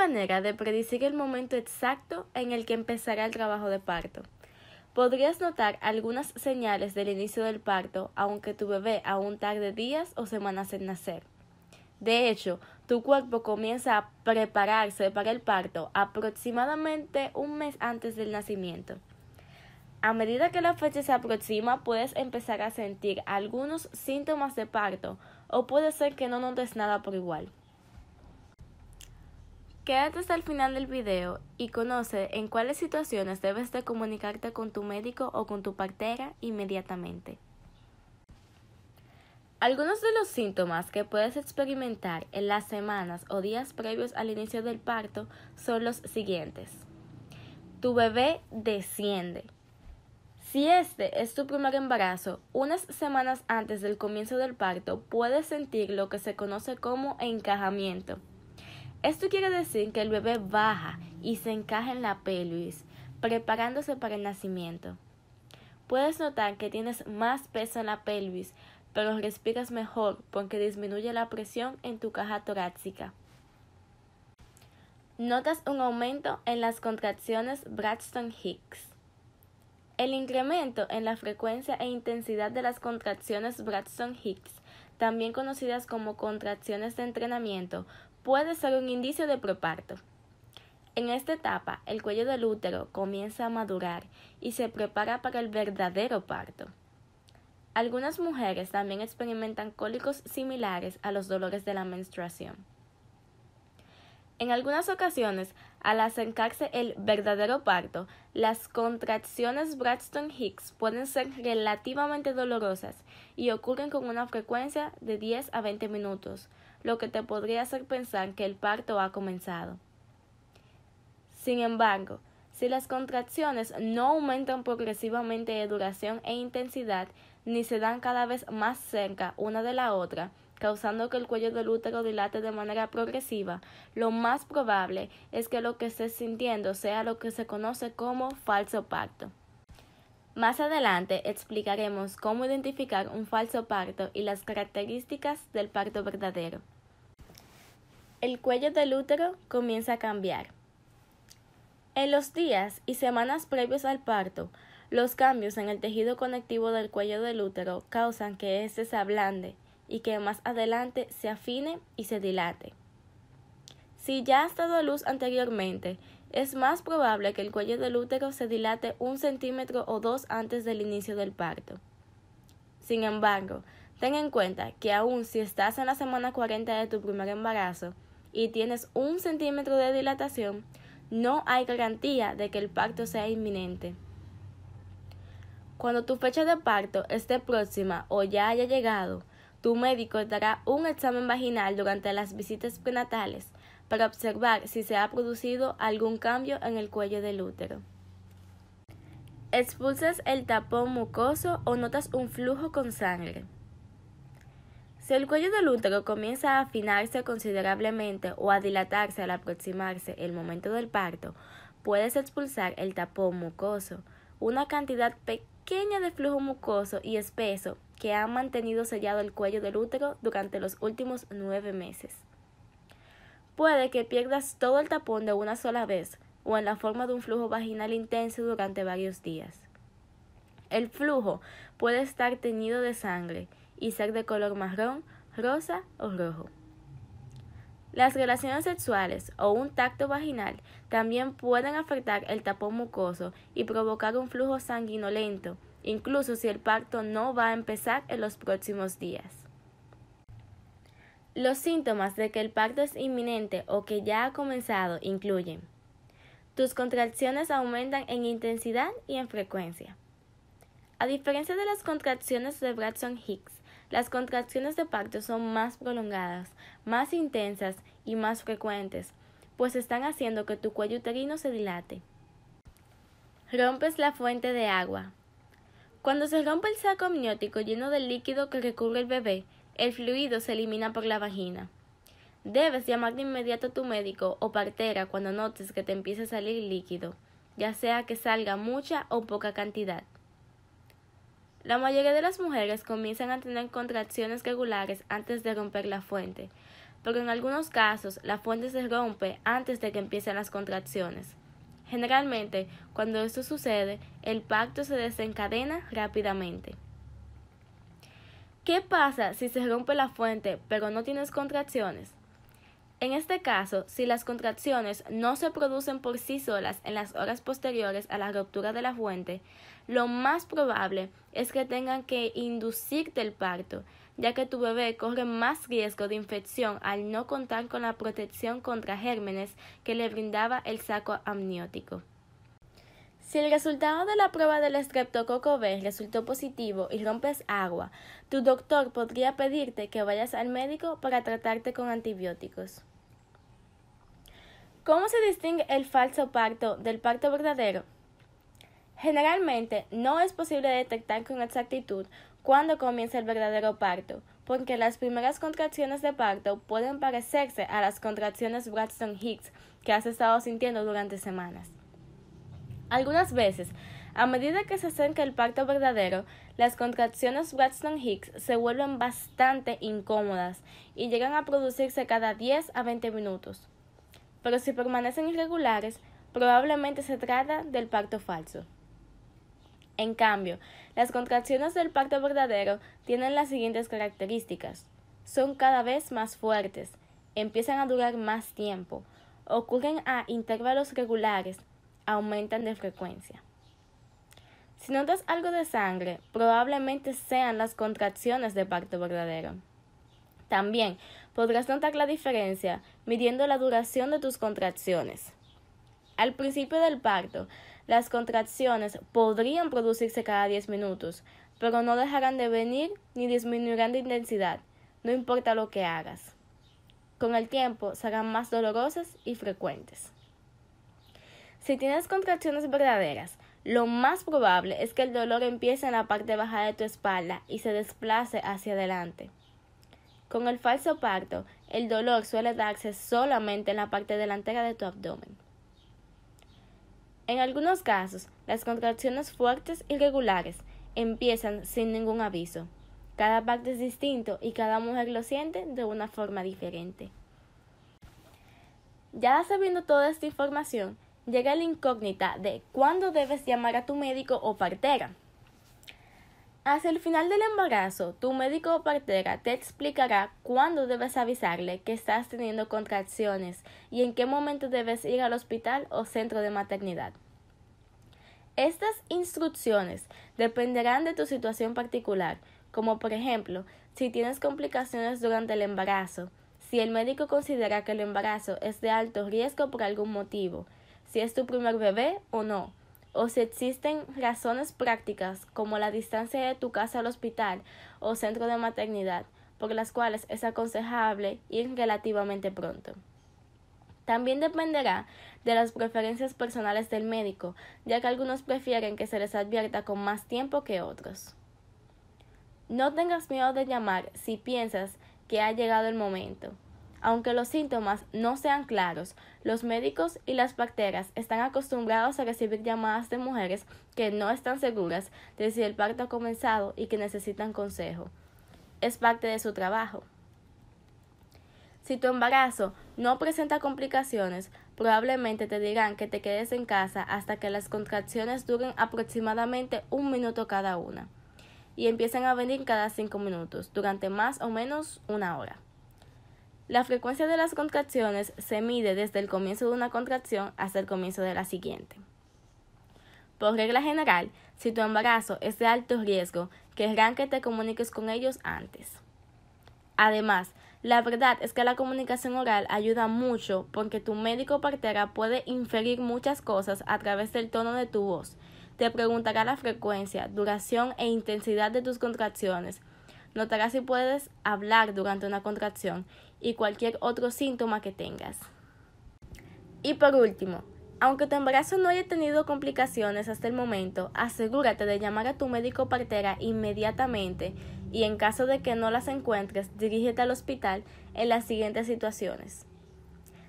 manera de predecir el momento exacto en el que empezará el trabajo de parto. Podrías notar algunas señales del inicio del parto, aunque tu bebé aún tarde días o semanas en nacer. De hecho, tu cuerpo comienza a prepararse para el parto aproximadamente un mes antes del nacimiento. A medida que la fecha se aproxima, puedes empezar a sentir algunos síntomas de parto o puede ser que no notes nada por igual. Quédate hasta el final del video y conoce en cuáles situaciones debes de comunicarte con tu médico o con tu partera inmediatamente. Algunos de los síntomas que puedes experimentar en las semanas o días previos al inicio del parto son los siguientes. Tu bebé desciende. Si este es tu primer embarazo, unas semanas antes del comienzo del parto puedes sentir lo que se conoce como encajamiento. Esto quiere decir que el bebé baja y se encaja en la pelvis, preparándose para el nacimiento. Puedes notar que tienes más peso en la pelvis, pero respiras mejor porque disminuye la presión en tu caja torácica. Notas un aumento en las contracciones Braxton Hicks. El incremento en la frecuencia e intensidad de las contracciones Braxton Hicks, también conocidas como contracciones de entrenamiento, puede ser un indicio de preparto. En esta etapa, el cuello del útero comienza a madurar y se prepara para el verdadero parto. Algunas mujeres también experimentan cólicos similares a los dolores de la menstruación. En algunas ocasiones, al acercarse el verdadero parto, las contracciones Braxton Hicks pueden ser relativamente dolorosas y ocurren con una frecuencia de 10 a 20 minutos, lo que te podría hacer pensar que el parto ha comenzado. Sin embargo, si las contracciones no aumentan progresivamente de duración e intensidad, ni se dan cada vez más cerca una de la otra, causando que el cuello del útero dilate de manera progresiva, lo más probable es que lo que estés sintiendo sea lo que se conoce como falso parto. Más adelante explicaremos cómo identificar un falso parto y las características del parto verdadero. El cuello del útero comienza a cambiar. En los días y semanas previos al parto, los cambios en el tejido conectivo del cuello del útero causan que éste se ablande y que más adelante se afine y se dilate. Si ya has dado a luz anteriormente, es más probable que el cuello del útero se dilate 1 centímetro o 2 antes del inicio del parto. Sin embargo, ten en cuenta que aun si estás en la semana 40 de tu primer embarazo y tienes 1 centímetro de dilatación, no hay garantía de que el parto sea inminente. Cuando tu fecha de parto esté próxima o ya haya llegado, tu médico te hará un examen vaginal durante las visitas prenatales para observar si se ha producido algún cambio en el cuello del útero. ¿Expulsas el tapón mucoso o notas un flujo con sangre? Si el cuello del útero comienza a afinarse considerablemente o a dilatarse al aproximarse el momento del parto, puedes expulsar el tapón mucoso, una cantidad pequeña de flujo mucoso y espeso que ha mantenido sellado el cuello del útero durante los últimos 9 meses. Puede que pierdas todo el tapón de una sola vez o en la forma de un flujo vaginal intenso durante varios días. El flujo puede estar teñido de sangre y ser de color marrón, rosa o rojo. Las relaciones sexuales o un tacto vaginal también pueden afectar el tapón mucoso y provocar un flujo sanguinolento, incluso si el parto no va a empezar en los próximos días. Los síntomas de que el parto es inminente o que ya ha comenzado incluyen: tus contracciones aumentan en intensidad y en frecuencia. A diferencia de las contracciones de Braxton Hicks, las contracciones de parto son más prolongadas, más intensas y más frecuentes, pues están haciendo que tu cuello uterino se dilate. Rompes la fuente de agua. Cuando se rompe el saco amniótico lleno del líquido que recubre el bebé, el fluido se elimina por la vagina. Debes llamar de inmediato a tu médico o partera cuando notes que te empiece a salir líquido, ya sea que salga mucha o poca cantidad. La mayoría de las mujeres comienzan a tener contracciones regulares antes de romper la fuente, pero en algunos casos la fuente se rompe antes de que empiecen las contracciones. Generalmente, cuando esto sucede, el parto se desencadena rápidamente. ¿Qué pasa si se rompe la fuente pero no tienes contracciones? En este caso, si las contracciones no se producen por sí solas en las horas posteriores a la ruptura de la fuente, lo más probable es que tengan que inducirte el parto, ya que tu bebé corre más riesgo de infección al no contar con la protección contra gérmenes que le brindaba el saco amniótico. Si el resultado de la prueba del estreptococo B resultó positivo y rompes agua, tu doctor podría pedirte que vayas al médico para tratarte con antibióticos. ¿Cómo se distingue el falso parto del parto verdadero? Generalmente no es posible detectar con exactitud cuándo comienza el verdadero parto, porque las primeras contracciones de parto pueden parecerse a las contracciones Braxton-Hicks que has estado sintiendo durante semanas. Algunas veces, a medida que se acerca el parto verdadero, las contracciones Braxton-Hicks se vuelven bastante incómodas y llegan a producirse cada 10 a 20 minutos. Pero si permanecen irregulares, probablemente se trata del parto falso. En cambio, las contracciones del parto verdadero tienen las siguientes características. Son cada vez más fuertes, empiezan a durar más tiempo, ocurren a intervalos regulares, aumentan de frecuencia. Si notas algo de sangre, probablemente sean las contracciones de parto verdadero. También podrás notar la diferencia midiendo la duración de tus contracciones. Al principio del parto, las contracciones podrían producirse cada 10 minutos, pero no dejarán de venir ni disminuirán de intensidad, no importa lo que hagas. Con el tiempo serán más dolorosas y frecuentes. Si tienes contracciones verdaderas, lo más probable es que el dolor empiece en la parte baja de tu espalda y se desplace hacia adelante. Con el falso parto, el dolor suele darse solamente en la parte delantera de tu abdomen. En algunos casos, las contracciones fuertes y regulares empiezan sin ningún aviso. Cada parto es distinto y cada mujer lo siente de una forma diferente. Ya sabiendo toda esta información, llega la incógnita de cuándo debes llamar a tu médico o partera. Hacia el final del embarazo, tu médico o partera te explicará cuándo debes avisarle que estás teniendo contracciones y en qué momento debes ir al hospital o centro de maternidad. Estas instrucciones dependerán de tu situación particular, como por ejemplo, si tienes complicaciones durante el embarazo, si el médico considera que el embarazo es de alto riesgo por algún motivo, si es tu primer bebé o no, o si existen razones prácticas como la distancia de tu casa al hospital o centro de maternidad, por las cuales es aconsejable ir relativamente pronto. También dependerá de las preferencias personales del médico, ya que algunos prefieren que se les advierta con más tiempo que otros. No tengas miedo de llamar si piensas que ha llegado el momento. Aunque los síntomas no sean claros, los médicos y las parteras están acostumbrados a recibir llamadas de mujeres que no están seguras de si el parto ha comenzado y que necesitan consejo. Es parte de su trabajo. Si tu embarazo no presenta complicaciones, probablemente te dirán que te quedes en casa hasta que las contracciones duren aproximadamente 1 minuto cada una y empiecen a venir cada 5 minutos, durante más o menos 1 hora. La frecuencia de las contracciones se mide desde el comienzo de una contracción hasta el comienzo de la siguiente. Por regla general, si tu embarazo es de alto riesgo, querrán que te comuniques con ellos antes. Además, la verdad es que la comunicación oral ayuda mucho porque tu médico partera puede inferir muchas cosas a través del tono de tu voz. Te preguntará la frecuencia, duración e intensidad de tus contracciones. Notará si puedes hablar durante una contracción y cualquier otro síntoma que tengas. Y por último, aunque tu embarazo no haya tenido complicaciones hasta el momento, asegúrate de llamar a tu médico partera inmediatamente y en caso de que no las encuentres, dirígete al hospital en las siguientes situaciones.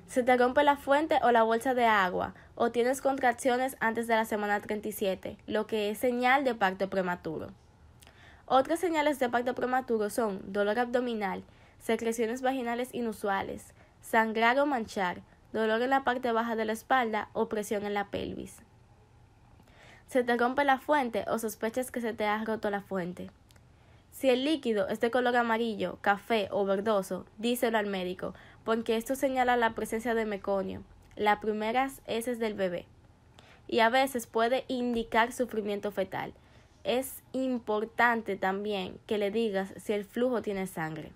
Se te rompe la fuente o la bolsa de agua o tienes contracciones antes de la semana 37, lo que es señal de parto prematuro. Otras señales de parto prematuro son dolor abdominal, secreciones vaginales inusuales, sangrar o manchar, dolor en la parte baja de la espalda o presión en la pelvis. Se te rompe la fuente o sospechas que se te ha roto la fuente. Si el líquido es de color amarillo, café o verdoso, díselo al médico, porque esto señala la presencia de meconio, las primeras heces del bebé, y a veces puede indicar sufrimiento fetal. Es importante también que le digas si el flujo tiene sangre.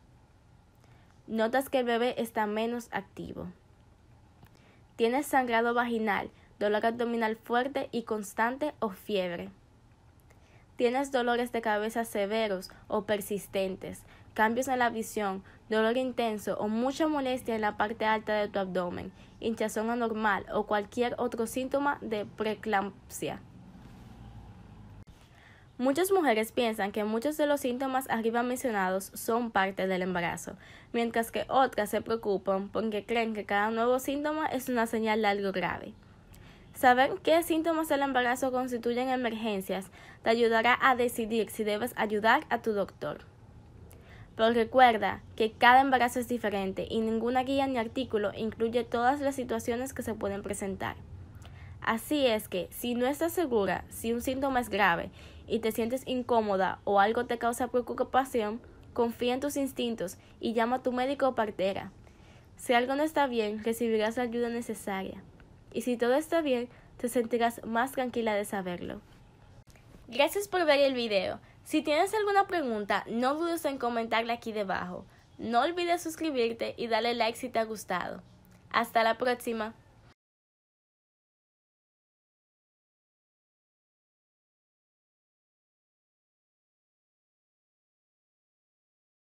Notas que el bebé está menos activo. Tienes sangrado vaginal, dolor abdominal fuerte y constante o fiebre. Tienes dolores de cabeza severos o persistentes, cambios en la visión, dolor intenso o mucha molestia en la parte alta de tu abdomen, hinchazón anormal o cualquier otro síntoma de preeclampsia. Muchas mujeres piensan que muchos de los síntomas arriba mencionados son parte del embarazo, mientras que otras se preocupan porque creen que cada nuevo síntoma es una señal de algo grave. Saber qué síntomas del embarazo constituyen emergencias te ayudará a decidir si debes ayudar a tu doctor. Pero recuerda que cada embarazo es diferente y ninguna guía ni artículo incluye todas las situaciones que se pueden presentar. Así es que, si no estás segura si un síntoma es grave y te sientes incómoda o algo te causa preocupación, confía en tus instintos y llama a tu médico o partera. Si algo no está bien, recibirás la ayuda necesaria. Y si todo está bien, te sentirás más tranquila de saberlo. Gracias por ver el video. Si tienes alguna pregunta, no dudes en comentarla aquí debajo. No olvides suscribirte y darle like si te ha gustado. Hasta la próxima.